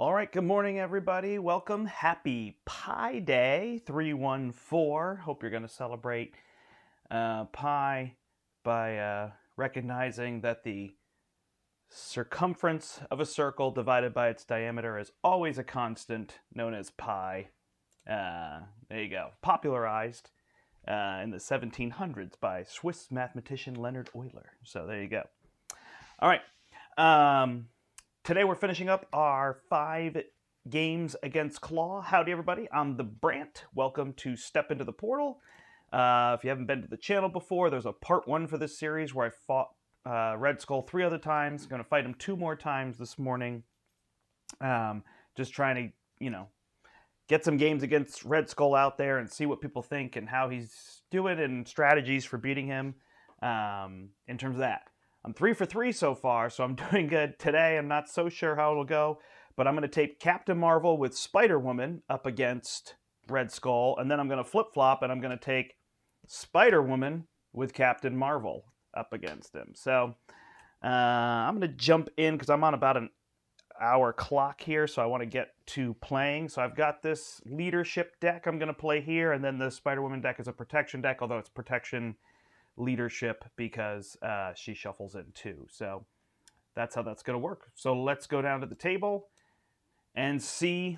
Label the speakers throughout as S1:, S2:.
S1: All right, good morning, everybody. Welcome. Happy Pi Day 314. Hope you're going to celebrate pi by recognizing that the circumference of a circle divided by its diameter is always a constant known as pi. There you go. Popularized in the 1700s by Swiss mathematician Leonhard Euler. So there you go. All right. Today we're finishing up our 5 games against Claw. Howdy, everybody. I'm the Brant. Welcome to Step Into the Portal. If you haven't been to the channel before, there's a part 1 for this series where I fought Red Skull 3 other times. Going to fight him 2 more times this morning. Just trying to, get some games against Red Skull out there and see what people think and how he's doing and strategies for beating him in terms of that. I'm 3 for 3 so far, so I'm doing good. Today, I'm not so sure how it'll go, but I'm going to take Captain Marvel with SpiderWoman up against Red Skull, and then I'm going to flip-flop, and I'm going to take SpiderWoman with Captain Marvel up against him. So I'm going to jump in because I'm on about an hour clock here, so I want to get to playing. So I've got this Leadership deck I'm going to play here, and then the SpiderWoman deck is a protection deck, although it's protection Leadership because she shuffles in too. So that's how that's going to work. So let's go down to the table and see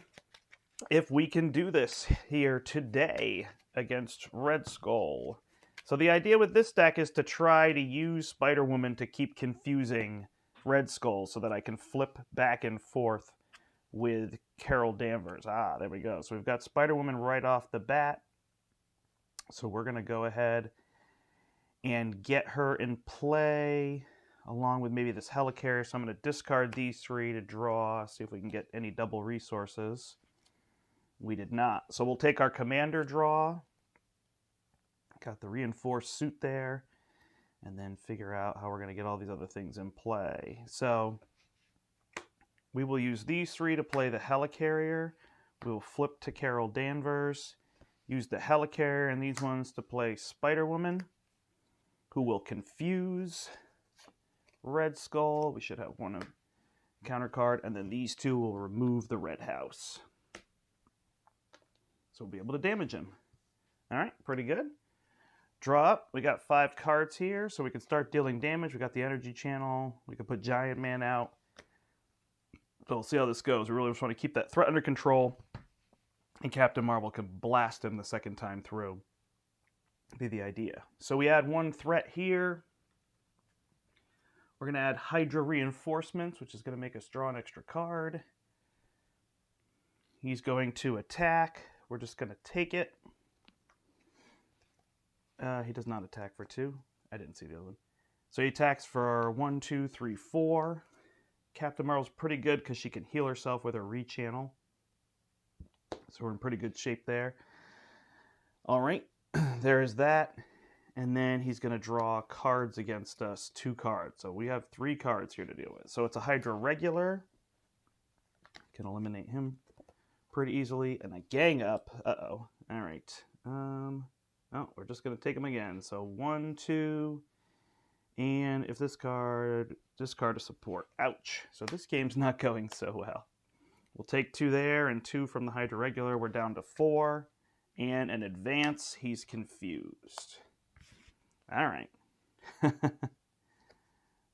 S1: if we can do this here today against Red Skull. So the idea with this deck is to try to use SpiderWoman to keep confusing Red Skull so that I can flip back and forth with Carol Danvers. There we go. So we've got SpiderWoman right off the bat. So we're going to go ahead and get her in play along with maybe this Helicarrier. So I'm going to discard these 3 to draw, see if we can get any double resources. We did not. So we'll take our commander draw. Got the reinforced suit there. And then figure out how we're going to get all these other things in play. So we will use these 3 to play the Helicarrier. We'll flip to Carol Danvers. Use the Helicarrier and these ones to play SpiderWoman, who will confuse Red Skull. We should have one counter card, and then these 2 will remove the Red House. So we'll be able to damage him. All right, pretty good. Draw up. We got 5 cards here, so we can start dealing damage. We got the energy channel. We can put Giant Man out. So we'll see how this goes. We really just want to keep that threat under control, and Captain Marvel can blast him the second time through. Be the idea. So we add 1 threat here. We're going to add Hydra Reinforcements, which is going to make us draw an extra card. He's going to attack. We're just going to take it. He does not attack for 2. I didn't see the other one. So he attacks for 1, 2, 3, 4. Captain Marvel's pretty good because she can heal herself with her rechannel. So we're in pretty good shape there. All right. There is that, and then he's going to draw cards against us, 2 cards. So we have 3 cards here to deal with. So it's a Hydra Regular. Can eliminate him pretty easily, and a Gang Up. Uh-oh. All right. Oh, we're just going to take him again. So 1, 2, and if this card, discard a support. Ouch. So this game's not going so well. We'll take 2 there and 2 from the Hydra Regular. We're down to 4. And an advance, he's confused. All right.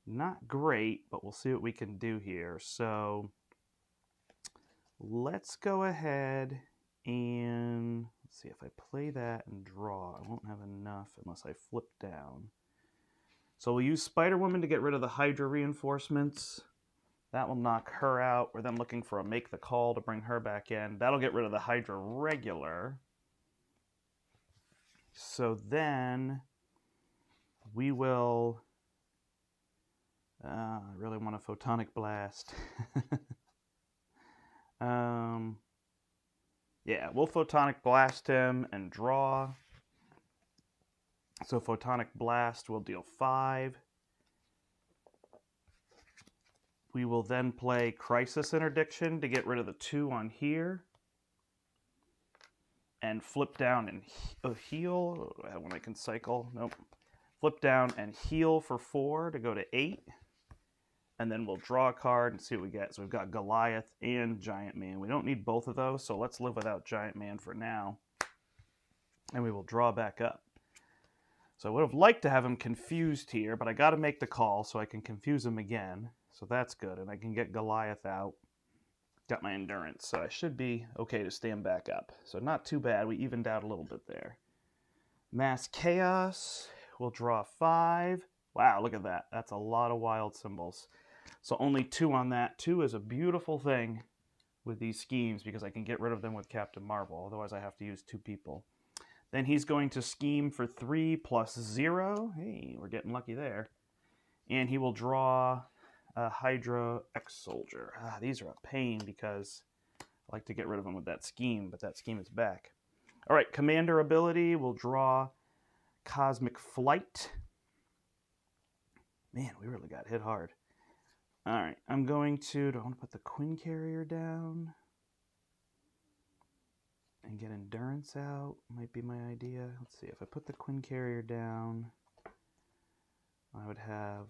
S1: Not great, but we'll see what we can do here. So let's go ahead and let's see if I play that and draw. I won't have enough unless I flip down. So we'll use SpiderWoman to get rid of the Hydra Reinforcements. That will knock her out. We're then looking for a Make the Call to bring her back in. That'll get rid of the Hydra Regular. So then we will, I really want a Photonic Blast. Yeah, we'll Photonic Blast him and draw. So Photonic Blast will deal 5. We will then play Crisis Interdiction to get rid of the 2 on here. And flip down and heal. When I can cycle. Nope. Flip down and heal for 4 to go to 8. and then we'll draw a card and see what we get. So we've got Goliath and Giant Man. We don't need both of those, so let's live without Giant Man for now. And we will draw back up. So I would have liked to have him confused here, but I got to make the call so I can confuse him again. So that's good, and I can get Goliath out. Got my endurance, so I should be okay to stand back up. So not too bad. We evened out a little bit there. Mass Chaos. We'll draw 5. Wow, look at that. That's a lot of wild symbols. So only 2 on that. 2 is a beautiful thing with these schemes because I can get rid of them with Captain Marvel. Otherwise, I have to use 2 people. Then he's going to scheme for 3 plus 0. Hey, we're getting lucky there. And he will draw a Hydra X-Soldier. These are a pain because I like to get rid of them with that scheme, but that scheme is back. All right, Commander ability. We'll draw Cosmic Flight. Man, we really got hit hard. All right, I'm going to... Do I want to put the Quinn Carrier down? And get Endurance out? Might be my idea. Let's see, if I put the Quinn Carrier down, I would have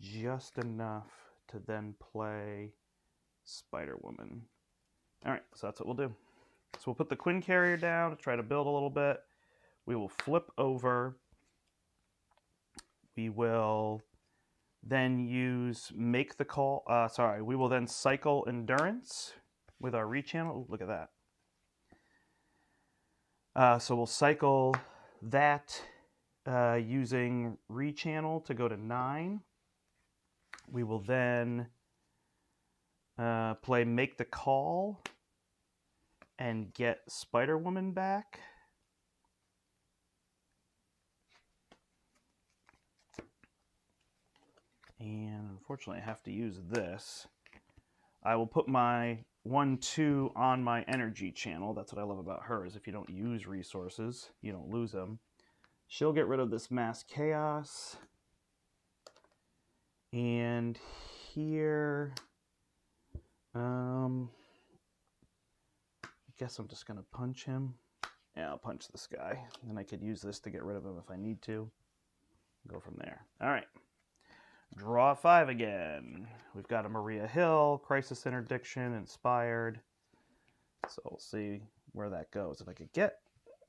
S1: just enough to then play SpiderWoman. All right, so that's what we'll do. So we'll put the Quinn Carrier down to try to build a little bit. We will flip over. We will then use make the call. We will then cycle Endurance with our rechannel. Ooh, look at that. So we'll cycle that using rechannel to go to 9. We will then play make the call and get SpiderWoman back. And unfortunately, I have to use this. I will put my 1/2 on my energy channel. That's what I love about her, is if you don't use resources, you don't lose them. She'll get rid of this Mass Chaos. And here, I guess I'm just going to punch him. Yeah, I'll punch this guy. And I could use this to get rid of him if I need to. Go from there. All right. Draw 5 again. We've got a Maria Hill, Crisis Interdiction, Inspired. So we'll see where that goes. If I could get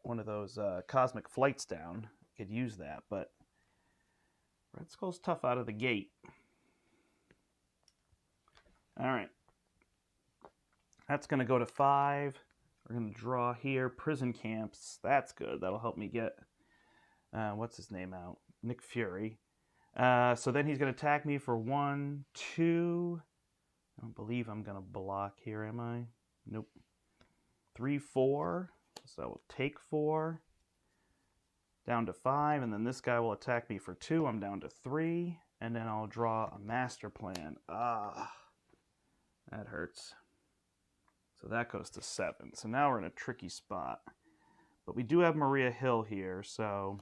S1: one of those Cosmic Flights down, I could use that. But Red Skull's tough out of the gate. All right. That's going to go to 5. We're going to draw here. Prison Camps. That's good. That'll help me get, what's his name out? Nick Fury. So then he's going to attack me for 1, 2. I don't believe I'm going to block here, am I? Nope. 3, 4. So I will take 4. Down to 5. And then this guy will attack me for 2. I'm down to 3. And then I'll draw a master plan. Ah, that hurts. So that goes to 7. So now we're in a tricky spot. But we do have Maria Hill here, so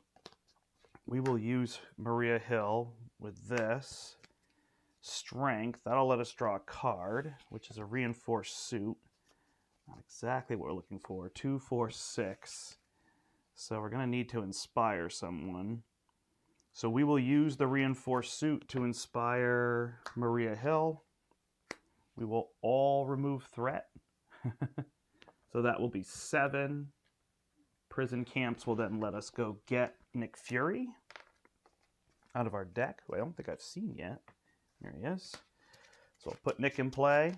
S1: we will use Maria Hill with this. Strength, that'll let us draw a card, which is a reinforced suit. Not exactly what we're looking for. 2, 4, 6. So we're going to need to inspire someone. So we will use the reinforced suit to inspire Maria Hill. We will all remove threat. So that will be 7. Prison Camps will then let us go get Nick Fury out of our deck, who I don't think I've seen yet. There he is. So I'll put Nick in play.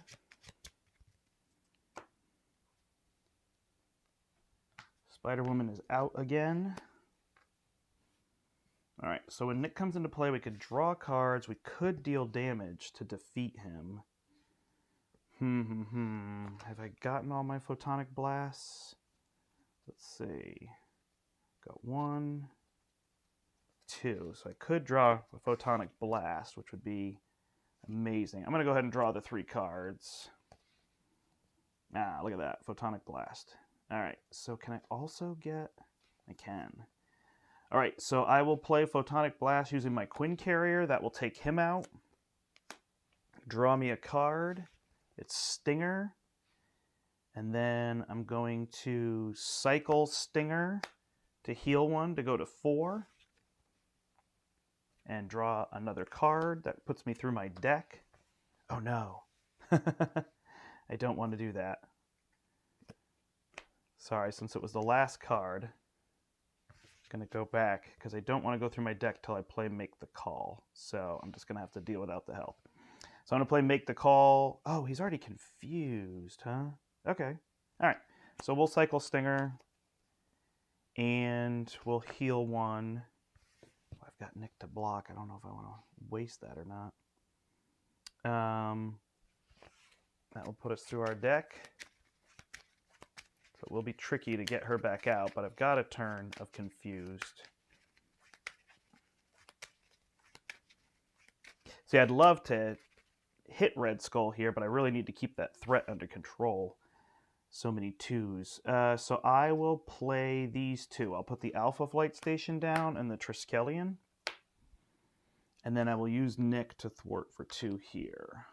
S1: SpiderWoman is out again. All right, so when Nick comes into play, we could draw cards. We could deal damage to defeat him. Have I gotten all my Photonic Blasts? Let's see. Got 1, 2. So I could draw a Photonic Blast, which would be amazing. I'm going to go ahead and draw the 3 cards. Ah, look at that. Photonic Blast. All right, so can I also get... I can. All right, so I will play Photonic Blast using my Quinn Carrier. That will take him out. Draw me a card. It's Stinger. And then I'm going to cycle Stinger to heal 1 to go to 4. And draw another card. That puts me through my deck. Oh no. I don't want to do that. Sorry, since it was the last card, I'm going to go back because I don't want to go through my deck till I play Make the Call. So I'm just going to have to deal without the help. So I'm going to play Make the Call. Oh, he's already confused, huh? Okay. All right. So we'll cycle Stinger. And we'll heal one. I've got Nick to block. I don't know if I want to waste that or not. That will put us through our deck. So it will be tricky to get her back out, but I've got a turn of confused. See, I'd love to hit Red Skull here, but I really need to keep that threat under control. So many twos. So I will play these two. I'll put the Alpha Flight Station down and the Triskelion. And then I will use Nick to thwart for 2 here.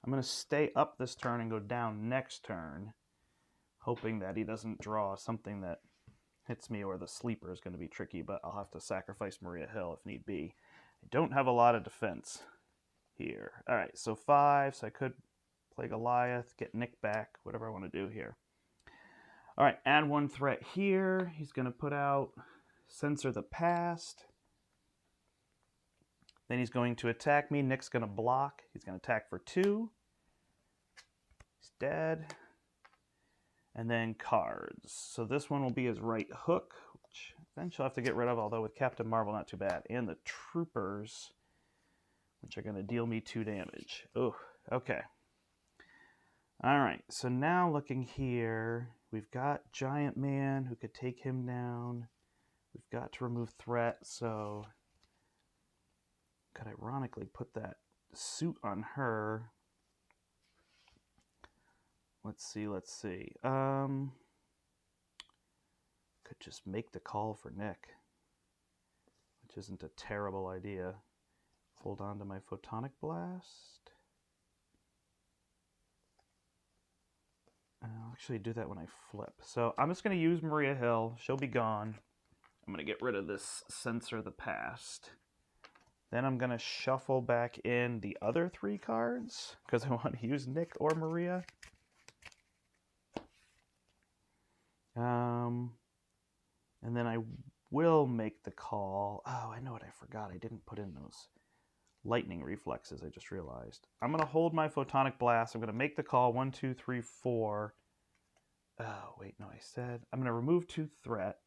S1: I'm going to stay up this turn and go down next turn, hoping that he doesn't draw something that hits me, or the sleeper is going to be tricky, but I'll have to sacrifice Maria Hill if need be. I don't have a lot of defense here. All right, so 5, so I could play Goliath, get Nick back, whatever I want to do here. All right, add 1 threat here. He's going to put out Censor the Past. Then he's going to attack me. Nick's going to block. He's going to attack for 2. He's dead. And then cards. So this one will be his right hook, which eventually I'll have to get rid of, although with Captain Marvel, not too bad. And the troopers, which are going to deal me 2 damage. Oh, okay. All right, so now looking here, we've got Giant Man who could take him down. We've got to remove threat, so could ironically put that suit on her. Let's see. Could just make the call for Nick, which isn't a terrible idea. Hold on to my Photonic Blast. I'll actually do that when I flip. So I'm just going to use Maria Hill. She'll be gone. I'm going to get rid of this Censor the Past. Then I'm going to shuffle back in the other 3 cards because I want to use Nick or Maria. And then I will make the call. Oh, I know what I forgot. I didn't put in those lightning reflexes, I just realized. I'm going to hold my Photonic Blast. I'm going to make the call. 1, 2, 3, 4. Oh, wait, no, I said I'm going to remove 2 threat.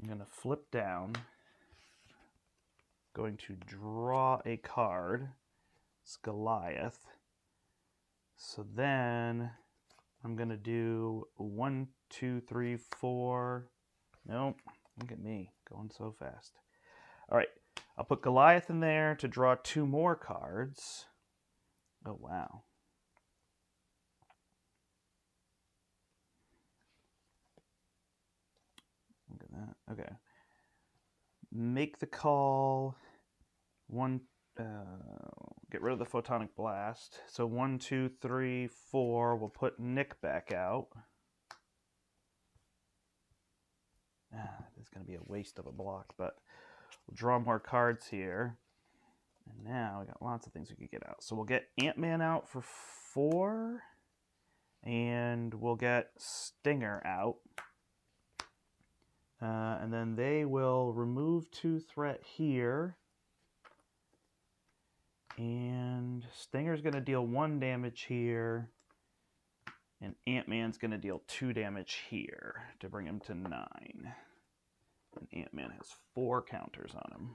S1: I'm going to flip down. Going to draw a card. It's Goliath. So then I'm going to do 1, 2, 3, 4. Nope. Look at me going so fast. All right. I'll put Goliath in there to draw 2 more cards. Oh, wow. Look at that. Okay. Make the call. 1, get rid of the Photonic Blast. So 1, 2, 3, 4. We'll put Nick back out. It's going to be a waste of a block, but we'll draw more cards here. And now we got lots of things we could get out. So we'll get Ant-Man out for 4. And we'll get Stinger out. And then they will remove 2 threat here. And Stinger's going to deal 1 damage here. And Ant-Man's going to deal 2 damage here to bring him to 9. And Ant-Man has 4 counters on him.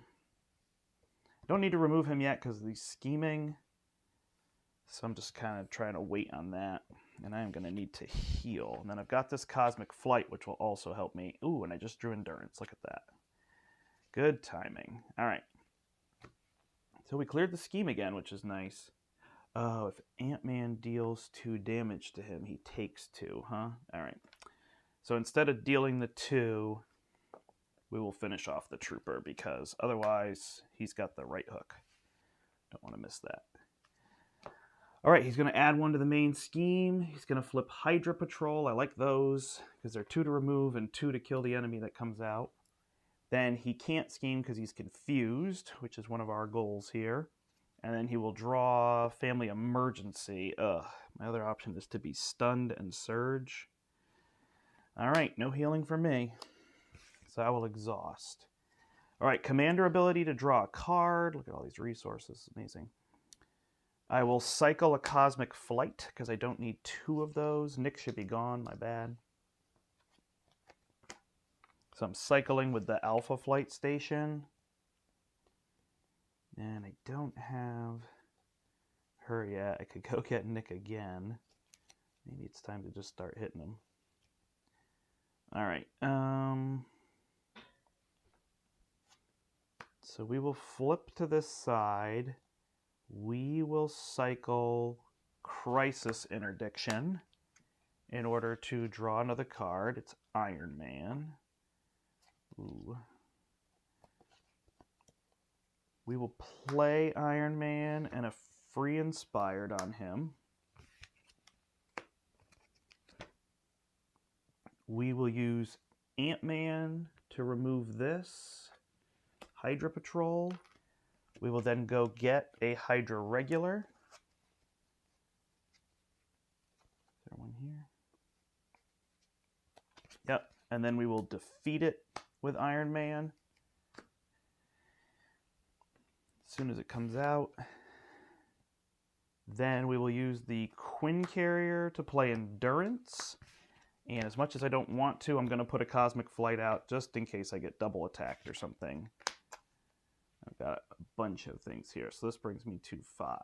S1: Don't need to remove him yet because he's scheming. So I'm just kind of trying to wait on that. And I am going to need to heal. And then I've got this Cosmic Flight, which will also help me. Ooh, and I just drew Endurance. Look at that. Good timing. All right. So we cleared the scheme again, which is nice. Oh, if Ant-Man deals 2 damage to him, he takes 2, huh? All right. So instead of dealing the 2, we will finish off the Trooper because otherwise he's got the right hook. Don't want to miss that. All right, he's going to add 1 to the main scheme. He's going to flip Hydra Patrol. I like those because they're 2 to remove and 2 to kill the enemy that comes out. Then he can't scheme because he's confused, which is one of our goals here. And then he will draw Family Emergency. Ugh, my other option is to be stunned and surge. All right, no healing for me. So I will exhaust. All right, commander ability to draw a card. Look at all these resources, amazing. I will cycle a Cosmic Flight because I don't need 2 of those. Nick should be gone, my bad. So I'm cycling with the Alpha Flight Station. And I don't have her yet. I could go get Nick again. Maybe it's time to just start hitting him. All right. So we will flip to this side. We will cycle Crisis Interdiction in order to draw another card. It's Iron Man. Ooh. We will play Iron Man and a free Inspired on him. We will use Ant-Man to remove this. Hydra Patrol. We will then go get a Hydra Regular. Is there one here? Yep. And then we will defeat it with Iron Man as soon as it comes out. Then we will use the Quinn Carrier to play Endurance. And as much as I don't want to, I'm going to put a Cosmic Flight out just in case I get double attacked or something. I've got a bunch of things here. So this brings me to 5.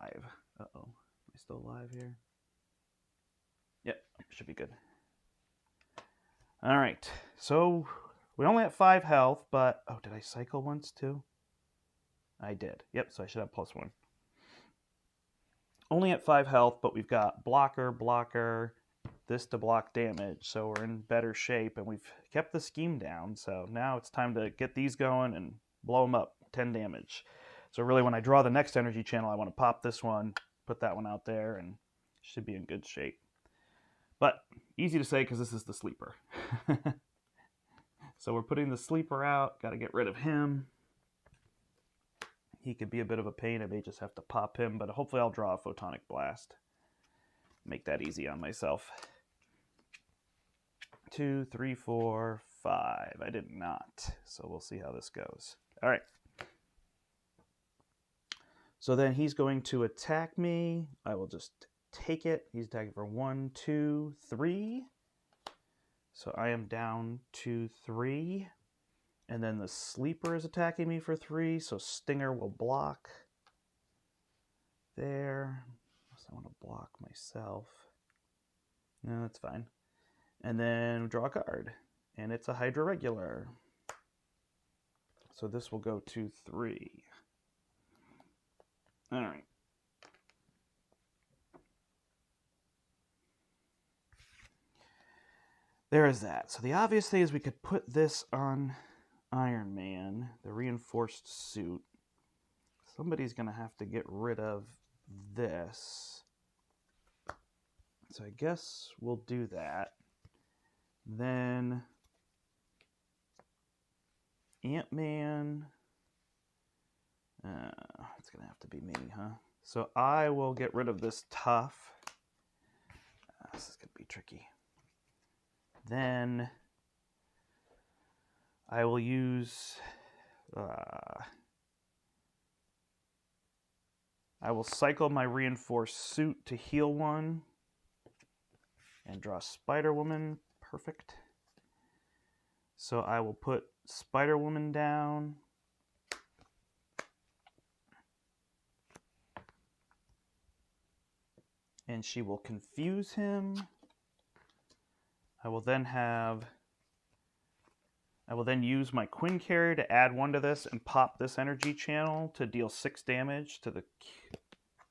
S1: Uh-oh. Am I still alive here? Yep, should be good. All right. So we only have 5 health, but... Oh, did I cycle once too? I did. Yep, so I should have +1. Only at 5 health, but we've got blocker, blocker, this to block damage. So we're in better shape, and we've kept the scheme down. So now it's time to get these going and blow them up. 10 damage. So really when I draw the next energy channel, I want to pop this one, put that one out there, and should be in good shape. But easy to say because this is the sleeper. So we're putting the sleeper out. Got to get rid of him. He could be a bit of a pain. I may just have to pop him, but hopefully I'll draw a Photonic Blast. Make that easy on myself. 2, 3, 4, 5. I did not. So we'll see how this goes. All right. So then he's going to attack me. I will just take it. He's attacking for 1, 2, 3. So I am down to 3. And then the sleeper is attacking me for 3. So Stinger will block. There. Unless I want to block myself. No, that's fine. And then draw a card. And it's a Hydra Regular. So this will go to 3. All right. There is that. So the obvious thing is we could put this on Iron Man, the reinforced suit. Somebody's going to have to get rid of this. So I guess we'll do that. Then Ant-Man. It's going to have to be me, huh? So I will get rid of this tough. This is going to be tricky. Then I will use... I will cycle my reinforced suit to heal 1. And draw SpiderWoman. Perfect. So I will put SpiderWoman down. And she will confuse him. I will then use my Quinn Carrier to add 1 to this and pop this energy channel to deal 6 damage to the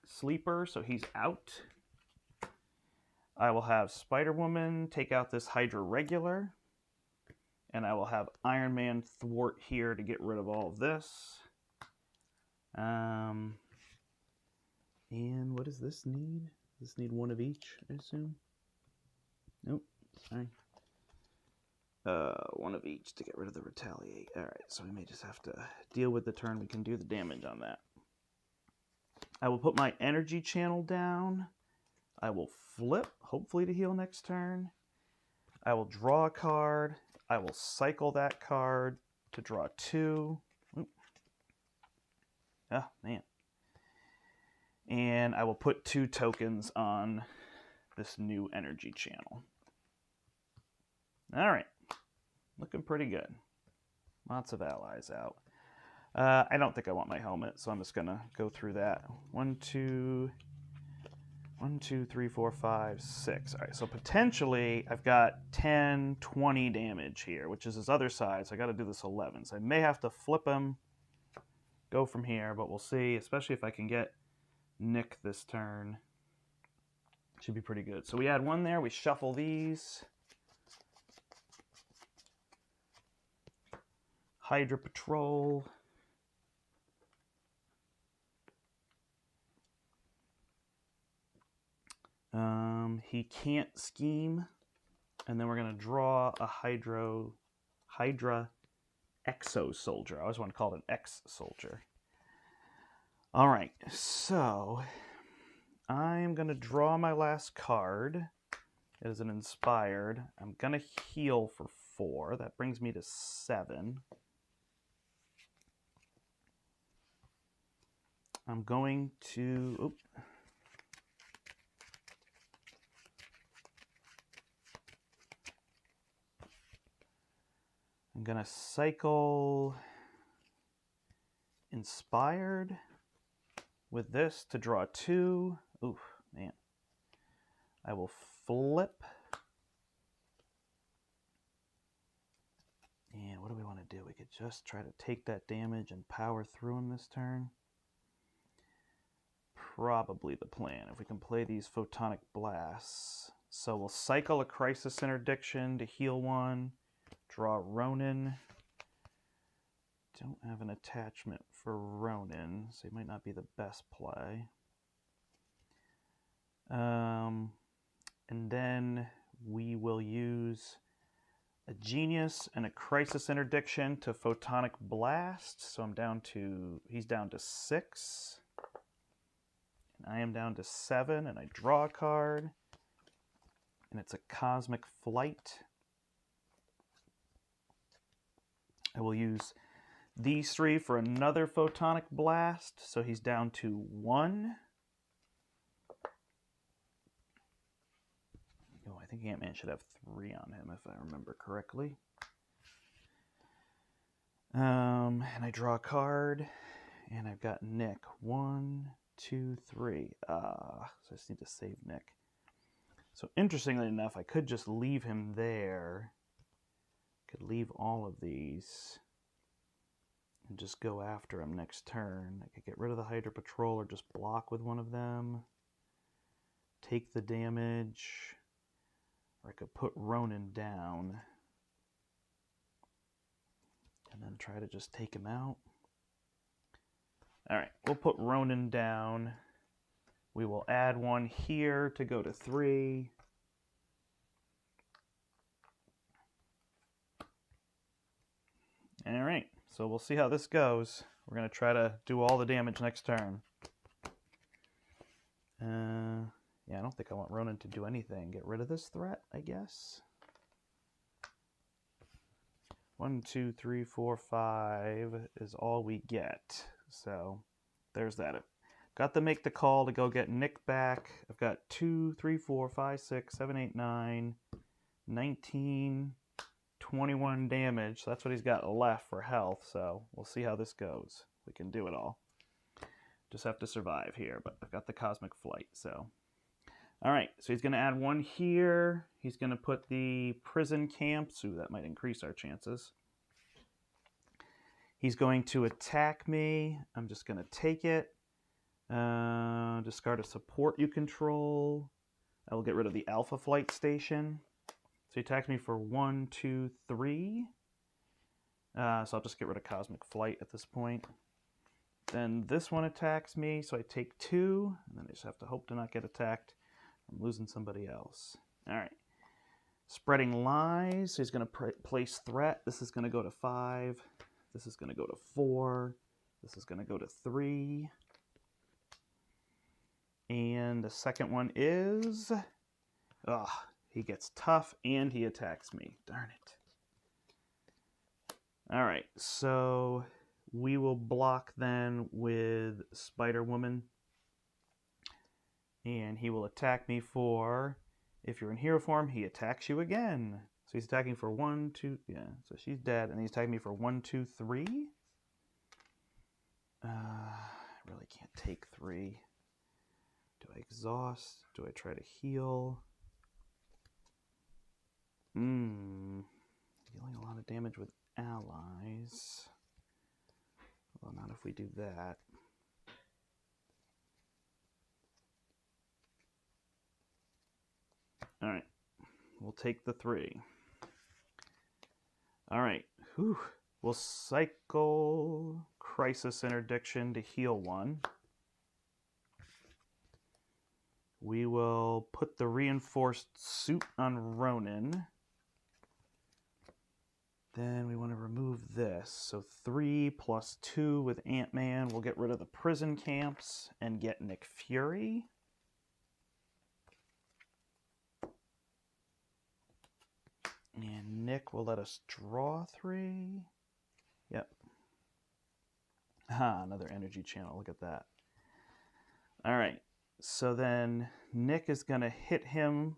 S1: sleeper, so he's out. I will have SpiderWoman take out this Hydra Regular. And I will have Iron Man thwart here to get rid of all of this. And what does this need? Does this need 1 of each, I assume? Nope, sorry. One of each to get rid of the retaliate. Alright, so we may just have to deal with the turn. We can do the damage on that. I will put my energy channel down. I will flip, hopefully to heal next turn. I will draw a card. I will cycle that card to draw 2. Oop. Oh, man. And I will put 2 tokens on this new energy channel. Alright. Looking pretty good. Lots of allies out. I don't think I want my helmet, so I'm just going to go through that. 1, 2, 3, 4, 5, 6. All right, so potentially I've got 10, 20 damage here, which is his other side, so I got to do this 11. So I may have to flip him, go from here, but we'll see, especially if I can get Nick this turn. Should be pretty good. So we add 1 there, we shuffle these. Hydra Patrol. He can't scheme. And then we're going to draw a Hydra Exo Soldier. I always want to call it an X Soldier. All right, so I'm going to draw my last card. It is an Inspired. I'm going to heal for 4. That brings me to 7. I'm going to... Oop. I'm going to cycle Inspired with this to draw 2. Oof, man. I will flip. And what do we want to do? We could just try to take that damage and power through him this turn. Probably the plan, if we can play these Photonic Blasts. So we'll cycle a Crisis Interdiction to heal 1. Draw Ronin. Don't have an attachment for Ronin, so it might not be the best play. And then we will use a Genius and a Crisis Interdiction to Photonic Blast. So he's down to 6. And I am down to 7, and I draw a card. And it's a Cosmic Flight. I will use these 3 for another Photonic Blast, so he's down to 1. Oh, I think Ant-Man should have 3 on him, if I remember correctly. And I draw a card, and I've got Nick. 1, 2, 3. So I just need to save Nick. So interestingly enough, I could just leave him there. Could leave all of these and just go after him next turn. I could get rid of the Hydra Patrol or just block with one of them. Take the damage. Or I could put Ronin down. And then try to just take him out. Alright, we'll put Ronin down. We will add 1 here to go to 3. Alright, so we'll see how this goes. We're going to try to do all the damage next turn. Yeah, I don't think I want Ronin to do anything. Get rid of this threat, I guess. 1, 2, 3, 4, 5 is all we get. So there's that. Got to make the call to go get Nick back. I've got 2, 3, 4, 5, 6, 7, 8, 9, 19, 21 damage. So that's what he's got left for health. So we'll see how this goes. We can do it all. Just have to survive here. But I've got the Cosmic Flight. So, all right. So he's going to add 1 here. He's going to put the Prison Camps. Ooh, that might increase our chances. He's going to attack me. I'm just going to take it. Discard a support you control. I will get rid of the Alpha Flight Station. So he attacks me for 1, 2, 3. So I'll just get rid of Cosmic Flight at this point. Then this one attacks me, so I take 2. And then I just have to hope to not get attacked. I'm losing somebody else. Alright. Spreading lies. So he's going to place threat. This is going to go to 5. This is going to go to 4. This is going to go to 3. And the second one is... Ugh, he gets tough and he attacks me. Darn it. All right, so we will block then with SpiderWoman. And he will attack me for... If you're in hero form, he attacks you again. So he's attacking for 1, 2... Yeah, so she's dead. And he's attacking me for 1, 2, 3. I really can't take 3. Do I exhaust? Do I try to heal? Dealing a lot of damage with allies. Well, not if we do that. All right, we'll take the 3. All right, whew. We'll cycle Crisis Interdiction to heal 1. We will put the reinforced suit on Ronan. Then we want to remove this. So 3 plus 2 with Ant-Man. We'll get rid of the prison camps and get Nick Fury. And Nick will let us draw 3. Yep. Another energy channel. Look at that. All right. So then Nick is going to hit him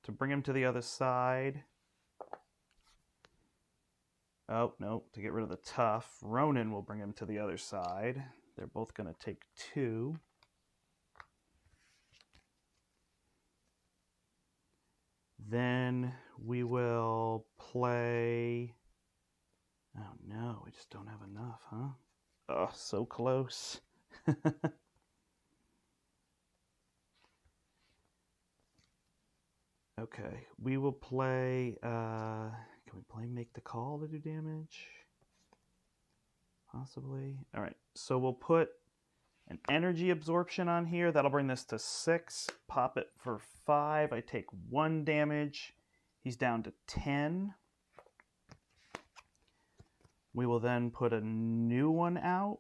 S1: to bring him to the other side. Oh, no. To get rid of the tough. Ronan will bring him to the other side. They're both going to take 2. Then we will play... Oh no, we just don't have enough, huh? Oh, so close. Okay, we will play... can we play Make the Call to do damage? Possibly. All right, so we'll put an energy absorption on here. That'll bring this to 6. Pop it for 5. I take 1 damage. He's down to 10. We will then put a new one out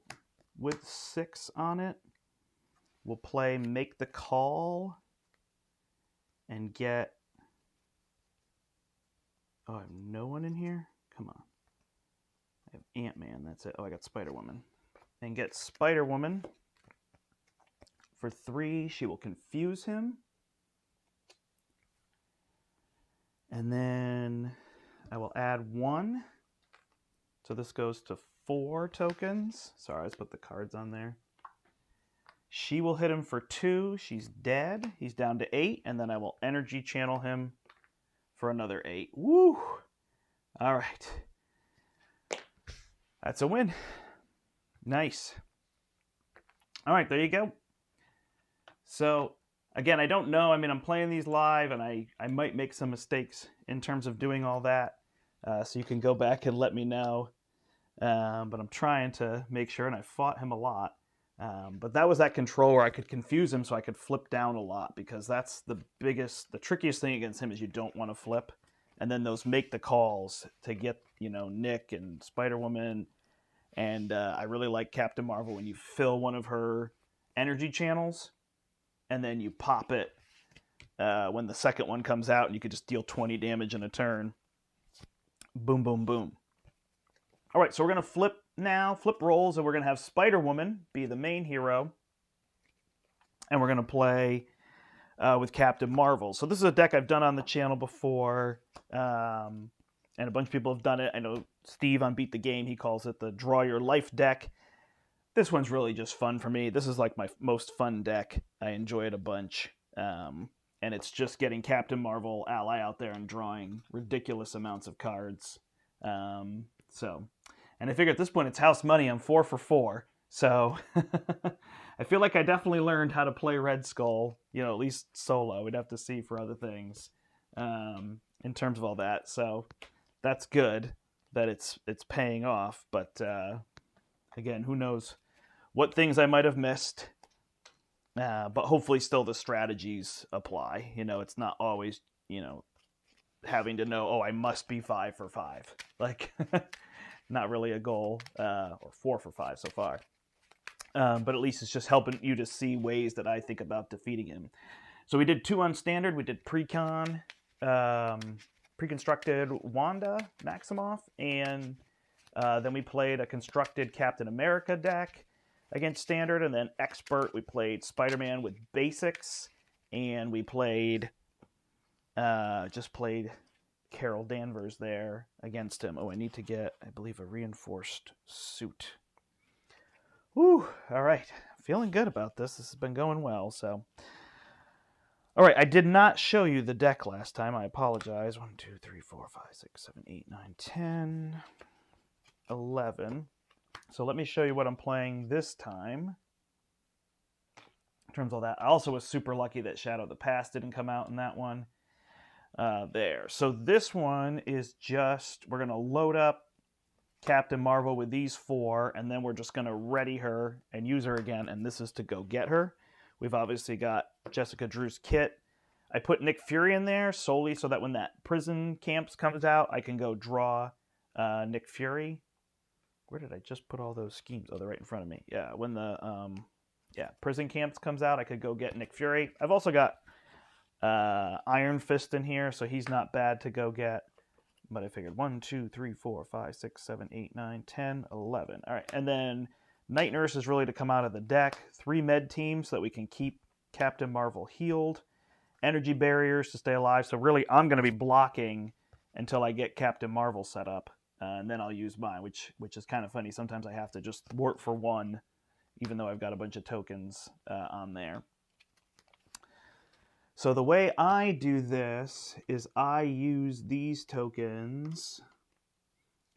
S1: with 6 on it. We'll play Make the Call and get... Oh, I have no one in here? Come on. I have Ant-Man, that's it. Oh, I got SpiderWoman. And get SpiderWoman. For 3, she will confuse him. And then I will add 1. So this goes to 4 tokens. Sorry, let's put the cards on there. She will hit him for 2. She's dead. He's down to 8. And then I will energy channel him for another 8. Woo! All right. That's a win. Nice. All right, there you go. So, again, I don't know. I mean, I'm playing these live, and I might make some mistakes in terms of doing all that. So you can go back and let me know. But I'm trying to make sure, and I fought him a lot. But that was that controller. I could confuse him so I could flip down a lot, because that's the trickiest thing against him is you don't want to flip. And then those make the calls to get, Nick and SpiderWoman. And I really like Captain Marvel when you fill one of her energy channels and then you pop it when the second one comes out, and you could just deal 20 damage in a turn. Boom, boom, boom. All right, so we're going to flip roles, and we're going to have SpiderWoman be the main hero. And we're going to play with Captain Marvel. So this is a deck I've done on the channel before, and a bunch of people have done it. I know Steve on Beat the Game, he calls it the Draw Your Life deck. This one's really just fun for me. This is like my most fun deck. I enjoy it a bunch. And it's just getting Captain Marvel ally out there and drawing ridiculous amounts of cards. And I figure at this point it's house money. I'm 4 for 4. So I feel like I definitely learned how to play Red Skull, at least solo. We'd have to see for other things in terms of all that. So that's good that it's paying off. But again, who knows what things I might have missed. But hopefully still the strategies apply. It's not always, having to know, oh, I must be 5 for 5. Like, not really a goal, or 4 for 5 so far. But at least it's just helping you to see ways that I think about defeating him. So we did 2 on standard. We did pre-constructed Wanda Maximoff, and then we played a constructed Captain America deck against standard, and then expert we played Spider-Man with basics, and we played just played Carol Danvers there against him. Oh, I need to get, I believe, a reinforced suit. Whew, all right. Feeling good about this. This has been going well, so. All right, I did not show you the deck last time. I apologize. 1, 2, 3, 4, 5, 6, 7, 8, 9, 10, 11. So let me show you what I'm playing this time. In terms of that, I also was super lucky that Shadow of the Past didn't come out in that one. There. So this one is just, we're going to load up Captain Marvel with these 4, and then we're just going to ready her and use her again, and this is to go get her. We've obviously got Jessica Drew's kit. I put Nick Fury in there solely so that when that prison camps comes out, I can go draw Nick Fury. Where did I just put all those schemes? Oh, they're right in front of me. Yeah, when the prison camps comes out, I could go get Nick Fury. I've also got Iron Fist in here, so he's not bad to go get. But I figured 1, 2, 3, 4, 5, 6, 7, 8, 9, 10, 11. All right, and then Night Nurse is really to come out of the deck. 3 med teams so that we can keep Captain Marvel healed. Energy barriers to stay alive. So really, I'm going to be blocking until I get Captain Marvel set up. And then I'll use mine, which is kind of funny. Sometimes I have to just thwart for 1, even though I've got a bunch of tokens on there. So the way I do this is I use these tokens.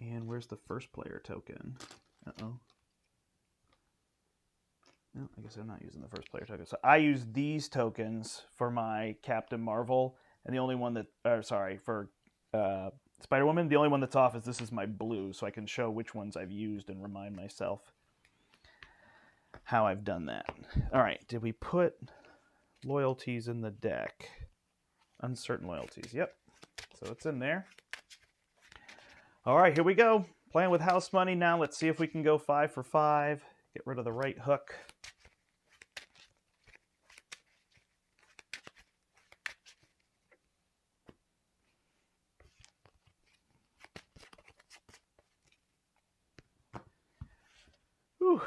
S1: And where's the first player token? Uh-oh. No, I guess I'm not using the first player token. So I use these tokens for my Captain Marvel. And the only one that, for SpiderWoman, the only one that's off is this is my blue. So I can show which ones I've used and remind myself how I've done that. All right, did we put loyalties in the deck? Uncertain loyalties, yep. So it's in there. All right, here we go. Playing with house money now. Let's see if we can go 5 for 5. Get rid of the right hook. Whew.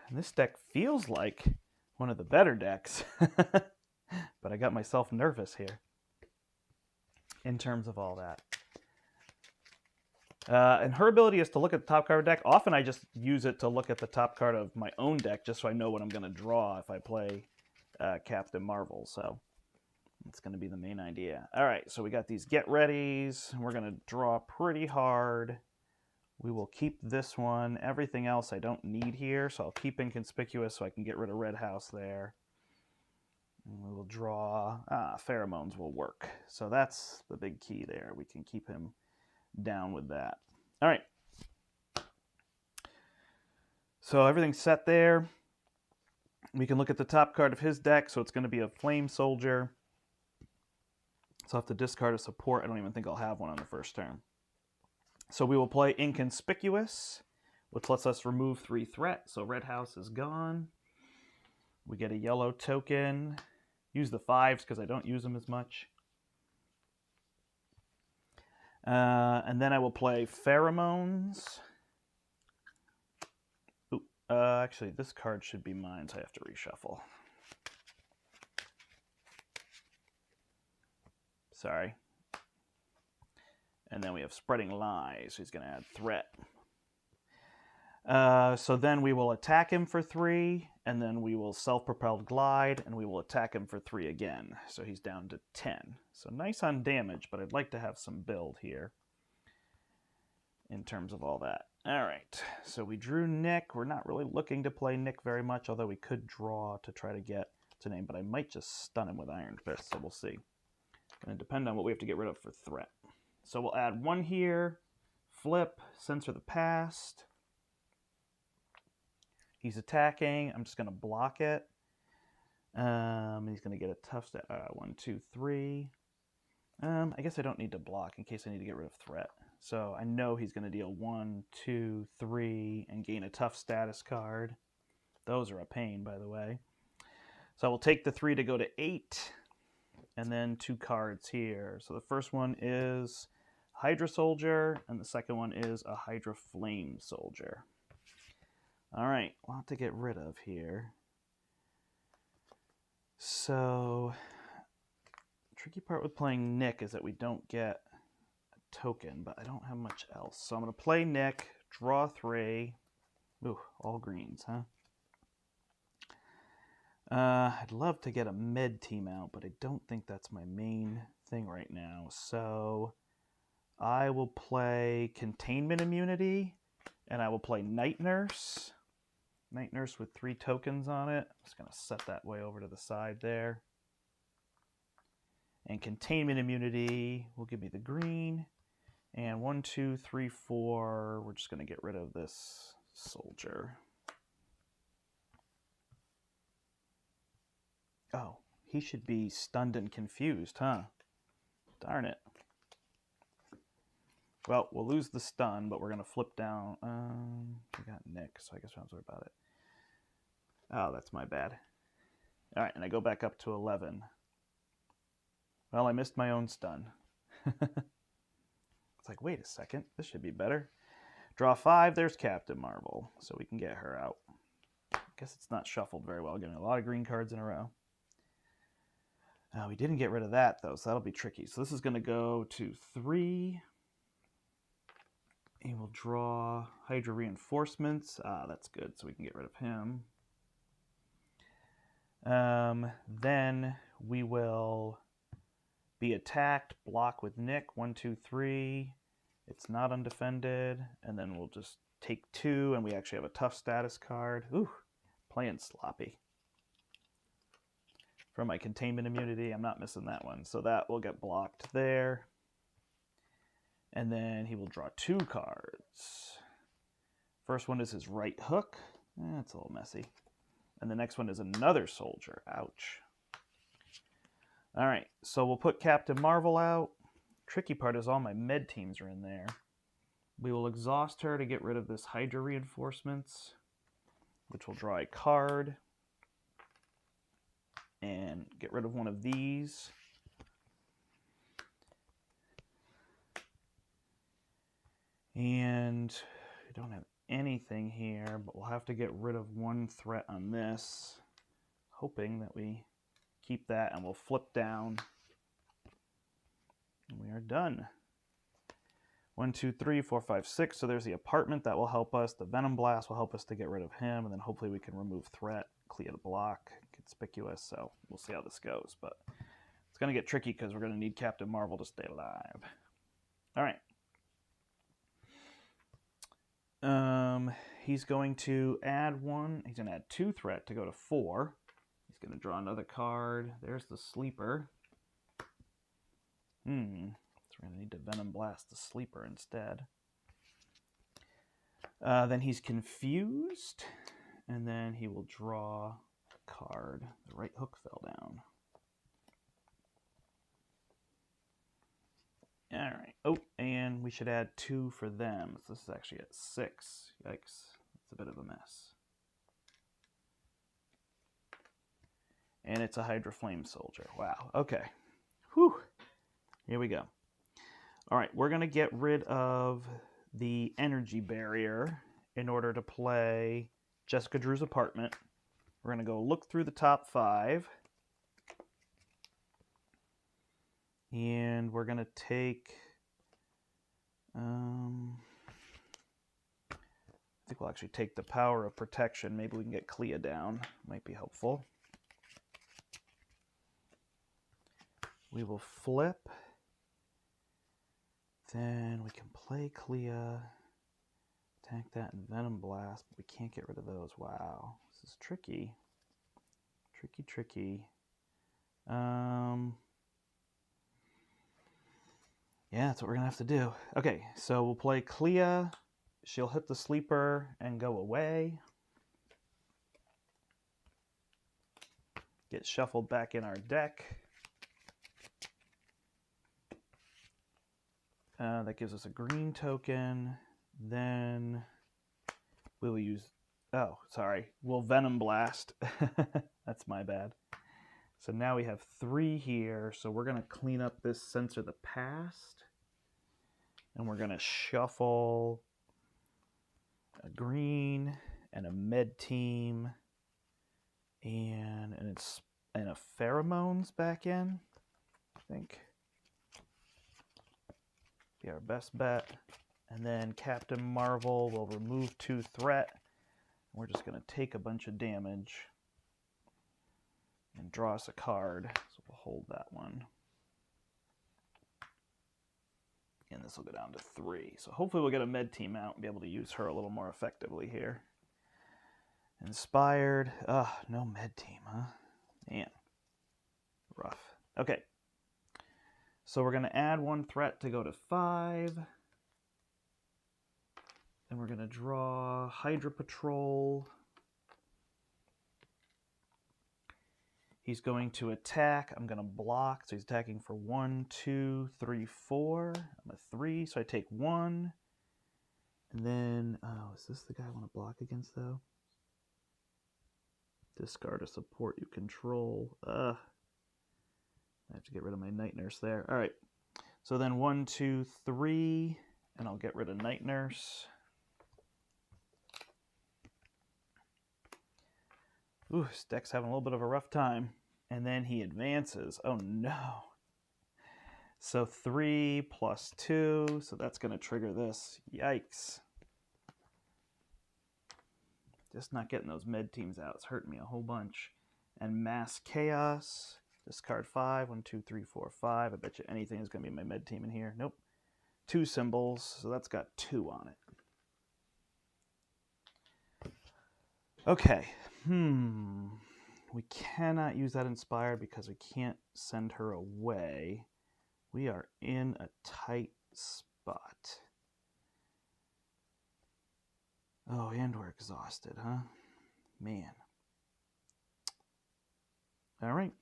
S1: And this deck feels like one of the better decks. But I got myself nervous here in terms of all that. And her ability is to look at the top card of the deck. Often I just use it to look at the top card of my own deck just so I know what I'm going to draw if I play Captain Marvel. So that's going to be the main idea. All right, so we got these get readies. We're going to draw pretty hard. We will keep this one. Everything else I don't need here, so I'll keep inconspicuous so I can get rid of Red House there. And we will draw, pheromones will work. So that's the big key there. We can keep him down with that. All right. So everything's set there. We can look at the top card of his deck. So it's going to be a Flame Soldier. So I'll have to discard a support. I don't even think I'll have one on the first turn. So we will play Inconspicuous, which lets us remove 3 threat. So Red House is gone. We get a yellow token. Use the 5s because I don't use them as much. And then I will play Pheromones. Ooh, actually, this card should be mine, so I have to reshuffle. Sorry. And then we have Spreading Lies, so he's going to add Threat. So then we will attack him for 3, and then we will Self-Propelled Glide, and we will attack him for 3 again. So he's down to 10. So nice on damage, but I'd like to have some build here in terms of all that. All right, so we drew Nick. We're not really looking to play Nick very much, although we could draw to try to get to name, but I might just stun him with Iron Fist, so we'll see. Going to depend on what we have to get rid of for threat. So we'll add 1 here, flip, Censor the Past. He's attacking. I'm just going to block it. He's going to get a tough stat. 1, 2, 3. I guess I don't need to block in case I need to get rid of threat. So I know he's going to deal 1, 2, 3, and gain a tough status card. Those are a pain, by the way. So I will take the 3 to go to 8, and then 2 cards here. So the first one is Hydra Soldier, and the second one is a Hydra Flame Soldier. All right, a lot to get rid of here. So, tricky part with playing Nick is that we don't get a token, but I don't have much else. So I'm going to play Nick, draw 3. Ooh, all greens, huh? I'd love to get a med team out, but I don't think that's my main thing right now. So I will play Containment Immunity, and I will play Night Nurse. Night Nurse with 3 tokens on it. I'm just going to set that way over to the side there. And Containment Immunity will give me the green. And 1, 2, 3, 4. We're just going to get rid of this soldier. Oh, he should be stunned and confused, huh? Darn it. Well, we'll lose the stun, but we're going to flip down. We got Nick, so I guess we don't have to worry about it. Oh, that's my bad. All right, and I go back up to 11. Well, I missed my own stun. It's like, wait a second, this should be better. Draw 5, there's Captain Marvel, so we can get her out. I guess it's not shuffled very well, getting a lot of green cards in a row. We didn't get rid of that, though, so that'll be tricky. So this is going to go to 3. And we'll draw Hydra Reinforcements. That's good, so we can get rid of him. Then we will be attacked, block with Nick, 1, 2, 3. It's not undefended, and then we'll just take 2, and we actually have a tough status card. Ooh, playing sloppy. For my Containment Immunity, I'm not missing that one, so that will get blocked there. And then he will draw 2 cards. First one is his right hook. That's a little messy. And the next one is another soldier. Ouch. All right, so we'll put Captain Marvel out. Tricky part is all my med teams are in there. We will exhaust her to get rid of this Hydra Reinforcements, which will draw a card. And get rid of one of these. And we don't have anything here, but we'll have to get rid of 1 threat on this, hoping that we keep that, and we'll flip down. And we are done. 1, 2, 3, 4, 5, 6. So there's the apartment that will help us. The Venom Blast will help us to get rid of him, and then hopefully we can remove threat, clear the block, conspicuous. So we'll see how this goes, but it's going to get tricky because we're going to need Captain Marvel to stay alive. All right. He's going to add 1. He's going to add 2 threat to go to 4. He's going to draw another card. There's the sleeper. So we're going to need to Venom Blast the sleeper instead. Then he's confused, and then he will draw a card. The right hook fell down. All right. Oh, and we should add 2 for them. So this is actually at 6. Yikes. It's a bit of a mess. And it's a Hydra Flame Soldier. Wow. Okay. Whew. Here we go. All right. We're going to get rid of the energy barrier in order to play Jessica Drew's apartment. We're going to go look through the top 5. And we're going to take, I think we'll actually take the Power of Protection. Maybe we can get Clea down. Might be helpful. We will flip. Then we can play Clea. Attack that and Venom Blast, but we can't get rid of those. Wow, this is tricky. Tricky. Yeah, that's what we're going to have to do. Okay, so we'll play Clea. She'll hit the sleeper and go away. Get shuffled back in our deck. That gives us a green token. Then we will use, oh, sorry, we'll Venom Blast. That's my bad. So now we have 3 here. So we're going to clean up this Censor the Past. And we're going to shuffle a green and a med team and a pheromones back in, I think. Be our best bet. And then Captain Marvel will remove 2 threat. We're just going to take a bunch of damage and draw us a card. So we'll hold that one. And this will go down to 3. So hopefully we'll get a med team out and be able to use her a little more effectively here. Inspired. No med team, huh? Man. Rough. Okay. So we're going to add 1 threat to go to 5. Then we're going to draw Hydra Patrol. He's going to attack. I'm going to block. So he's attacking for 1, 2, 3, 4. I'm a 3, so I take 1. And then, oh, is this the guy I want to block against, though? Discard a support you control. I have to get rid of my Night Nurse there. All right. So then 1, 2, 3, and I'll get rid of Night Nurse. Ooh, this deck's having a little bit of a rough time. And then he advances. Oh, no. So 3 plus 2. So that's going to trigger this. Yikes. Just not getting those med teams out. It's hurting me a whole bunch. And Mass Chaos. Discard 5. 1, 2, 3, 4, 5. I bet you anything is going to be my med team in here. Nope. 2 symbols. So that's got 2 on it. Okay. We cannot use that Inspire because we can't send her away. We are in a tight spot. Oh, and we're exhausted, huh? Man. All right.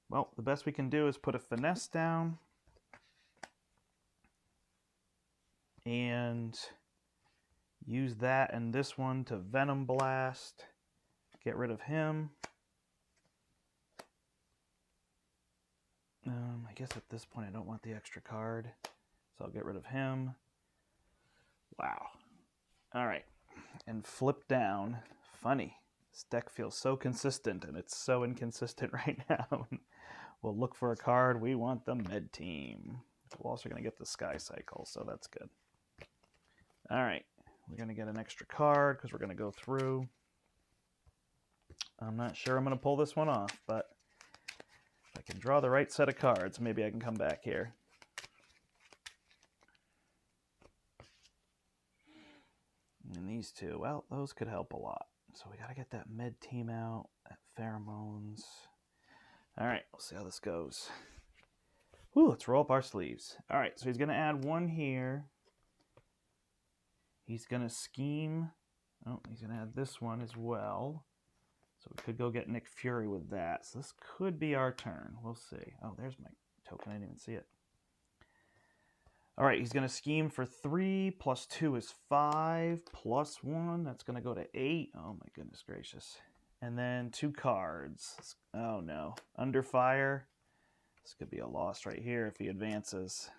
S1: Well, the best we can do is put a Finesse down. And use that and this one to Venom Blast. Get rid of him. I guess at this point I don't want the extra card. So I'll get rid of him. Wow. All right. And flip down. Funny. This deck feels so consistent, and it's so inconsistent right now. We'll look for a card. We want the med team. We're also going to get the Sky Cycle, so that's good. All right. We're going to get an extra card because we're going to go through. I'm not sure I'm going to pull this one off, but if I can draw the right set of cards, maybe I can come back here. And these 2, well, those could help a lot. So we got to get that med team out, that pheromones. All right, we'll see how this goes. Ooh, let's roll up our sleeves. All right, so he's going to add 1 here. He's going to scheme. Oh, he's going to add this one as well. So we could go get Nick Fury with that. So this could be our turn. We'll see. Oh, there's my token. I didn't even see it. All right, he's going to scheme for 3 plus 2 is 5 plus 1. That's going to go to 8. Oh, my goodness gracious. And then 2 cards. Oh, no. Under fire. This could be a loss right here if he advances.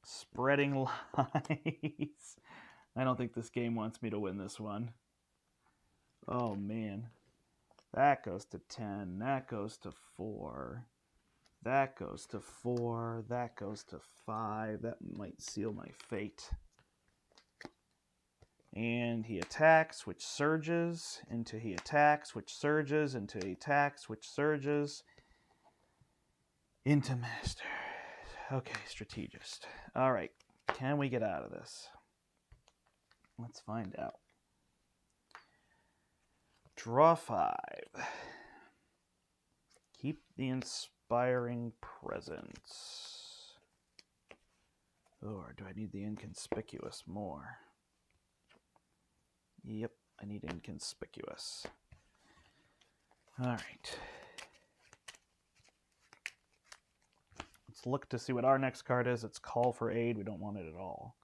S1: Spreading lies. I don't think this game wants me to win this one. Oh, man. That goes to 10. That goes to 4. That goes to 4. That goes to 5. That might seal my fate. And he attacks, which surges, into he attacks, which surges, into he attacks, which surges, into master. Okay, strategist. All right, can we get out of this? Let's find out. Draw 5. Keep the inspiring presence. Or do I need the inconspicuous more? Yep, I need inconspicuous. All right. Let's Let's look to see what our next card is. It's Call for Aid. We don't want it at all.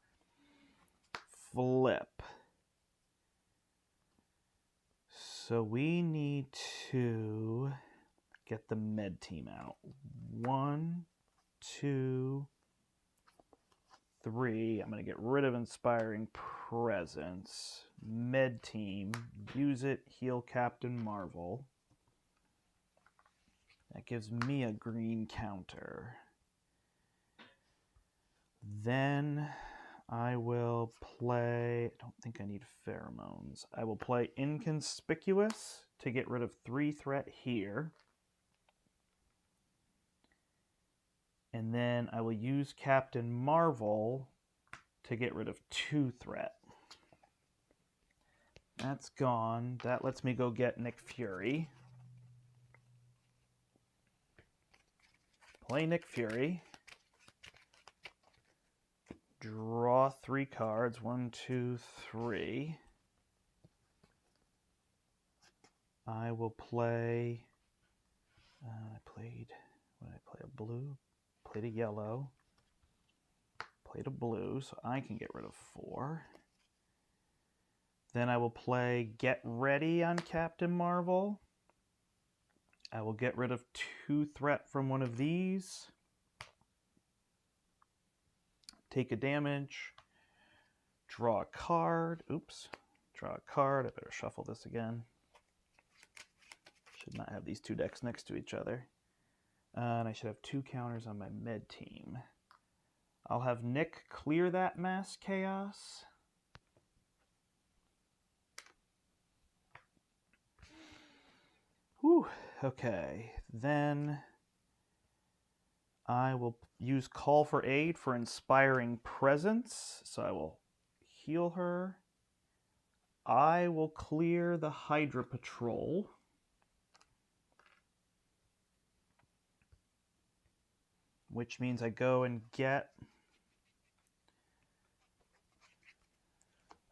S1: Flip. So we need to get the med team out. 1, 2, 3. I'm going to get rid of Inspiring Presence. Med team. Use it. Heal Captain Marvel. That gives me a green counter. Then I will play, I don't think I need pheromones. I will play Inconspicuous to get rid of 3 threat here. And then I will use Captain Marvel to get rid of 2 threat. That's gone. That lets me go get Nick Fury. Play Nick Fury. Draw 3 cards. 1, 2, 3. I will play. What did I play? A blue. Played a yellow. Played a blue, so I can get rid of 4. Then I will play Get Ready on Captain Marvel. I will get rid of 2 threat from one of these. Take a damage. Draw a card. Oops. Draw a card. I better shuffle this again. Should not have these 2 decks next to each other. And I should have 2 counters on my med team. I'll have Nick clear that Mass Chaos. Whew. Okay. Then I will use Call for Aid for Inspiring Presence. So I will heal her. I will clear the Hydra Patrol. Which means I go and get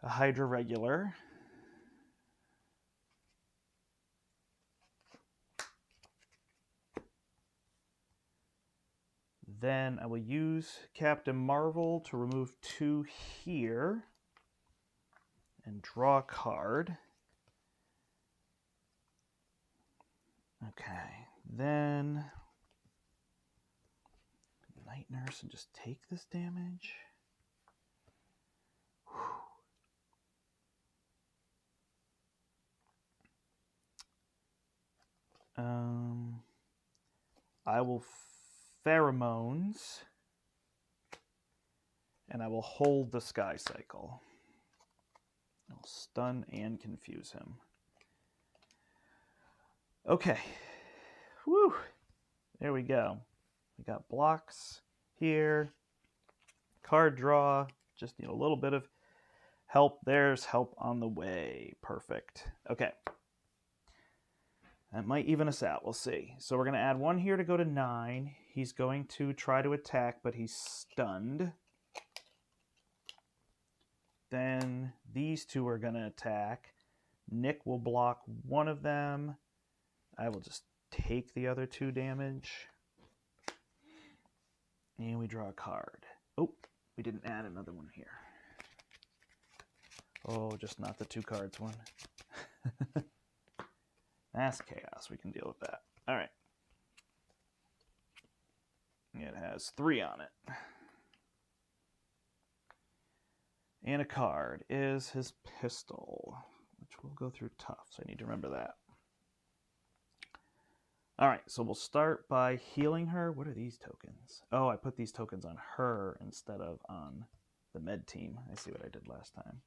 S1: a Hydra Regular. Then I will use Captain Marvel to remove 2 here and draw a card. Okay, then Night Nurse and just take this damage. I will Pheromones, and I will hold the Sky Cycle. I'll stun and confuse him. Okay. Woo! There we go. We got blocks here. Card draw. Just need a little bit of help. There's help on the way. Perfect. Okay. That might even us out. We'll see. So we're going to add 1 here to go to 9. He's going to try to attack, but he's stunned. Then these 2 are going to attack. Nick will block 1 of them. I will just take the other 2 damage. And we draw a card. Oh, we didn't add another one here. Oh, just not the 2 cards one. Mass Chaos, we can deal with that. All right. It has 3 on it. And a card is his pistol, which we'll go through tough, so I need to remember that. All right, so we'll start by healing her. What are these tokens? Oh, I put these tokens on her instead of on the med team. I see what I did last time.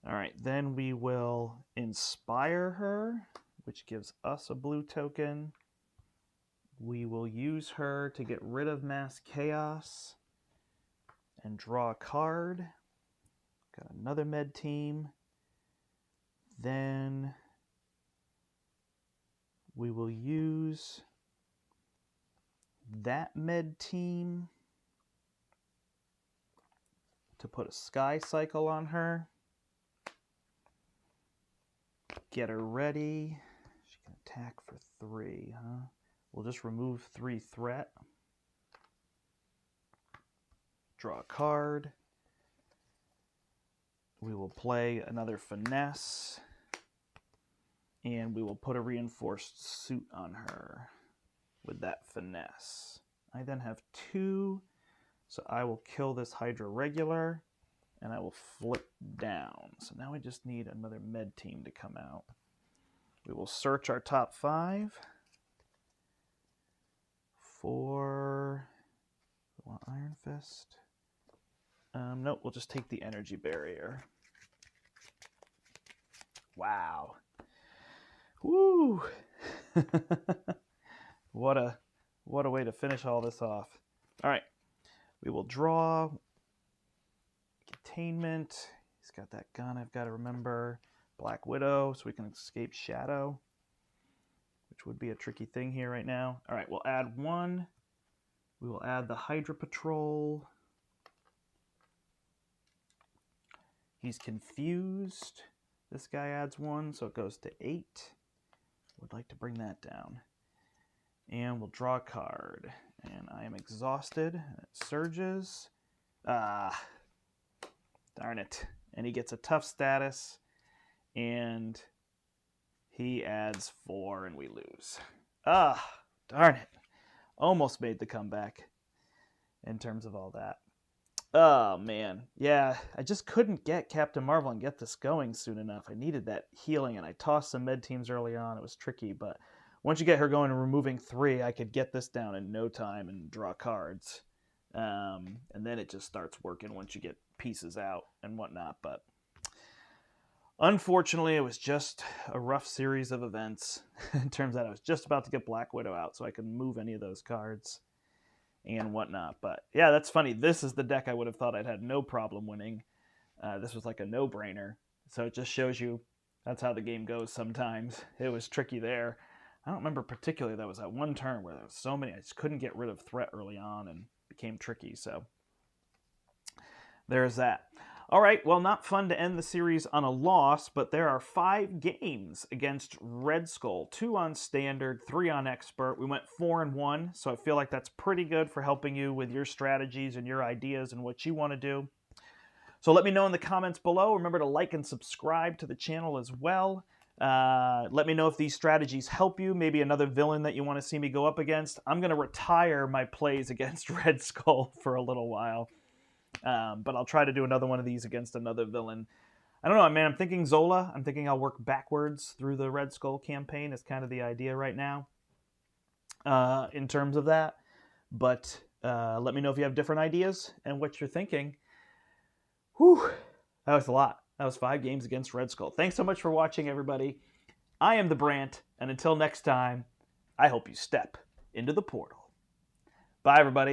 S1: All right, then we will inspire her, which gives us a blue token. We will use her to get rid of Mass Chaos and draw a card. Got another med team. Then we will use that med team to put a Sky Cycle on her. Get her ready. She can attack for 3, huh? We'll just remove 3 threat. draw a card. We will play another finesse. And we will put a reinforced suit on her with that finesse. I then have 2, so I will kill this Hydra regular, and I will flip down. So now I just need another med team to come out. We will search our top 5 for Iron Fist. Nope, we'll just take the energy barrier. Wow. Woo! What a way to finish all this off. All right, we will draw containment. He's got that gun. I've got to remember Black Widow, so we can escape Shadow, which would be a tricky thing here right now. All right, we'll add 1. We will add the Hydra Patrol. He's confused. This guy adds 1, so it goes to 8. Would like to bring that down. And we'll draw a card. And I am exhausted. And it surges. Ah, darn it. And he gets a tough status. And he adds 4 and we lose. Ah, darn it. Almost made the comeback in terms of all that. Oh, man. Yeah, I just couldn't get Captain Marvel and get this going soon enough. I needed that healing, and I tossed some med teams early on. It was tricky, but once you get her going and removing 3, I could get this down in no time and draw cards. And then it just starts working once you get pieces out and whatnot. But unfortunately, it was just a rough series of events in terms that I was just about to get Black Widow out so I could move any of those cards and whatnot. But yeah, that's funny. This is the deck I would have thought I'd had no problem winning. This was like a no-brainer. So it just shows you that's how the game goes sometimes. It was tricky there. I don't remember particularly, that was that one turn where there was so many. I just couldn't get rid of threat early on and became tricky. So there's that. All right, well, not fun to end the series on a loss, but there are 5 games against Red Skull, 2 on Standard, 3 on Expert. We went 4-1, so I feel like that's pretty good for helping you with your strategies and your ideas and what you want to do. So let me know in the comments below. Remember to like and subscribe to the channel as well. Let me know if these strategies help you. Maybe another villain that you want to see me go up against. I'm going to retire my plays against Red Skull for a little while. But I'll try to do another one of these against another villain. I don't know, man. I'm thinking Zola. I'm thinking I'll work backwards through the Red Skull campaign is kind of the idea right now in terms of that. But let me know if you have different ideas and what you're thinking. Whew, that was a lot. That was 5 games against Red Skull. Thanks so much for watching, everybody. I am the Brant, and until next time, I hope you step into the portal. Bye, everybody.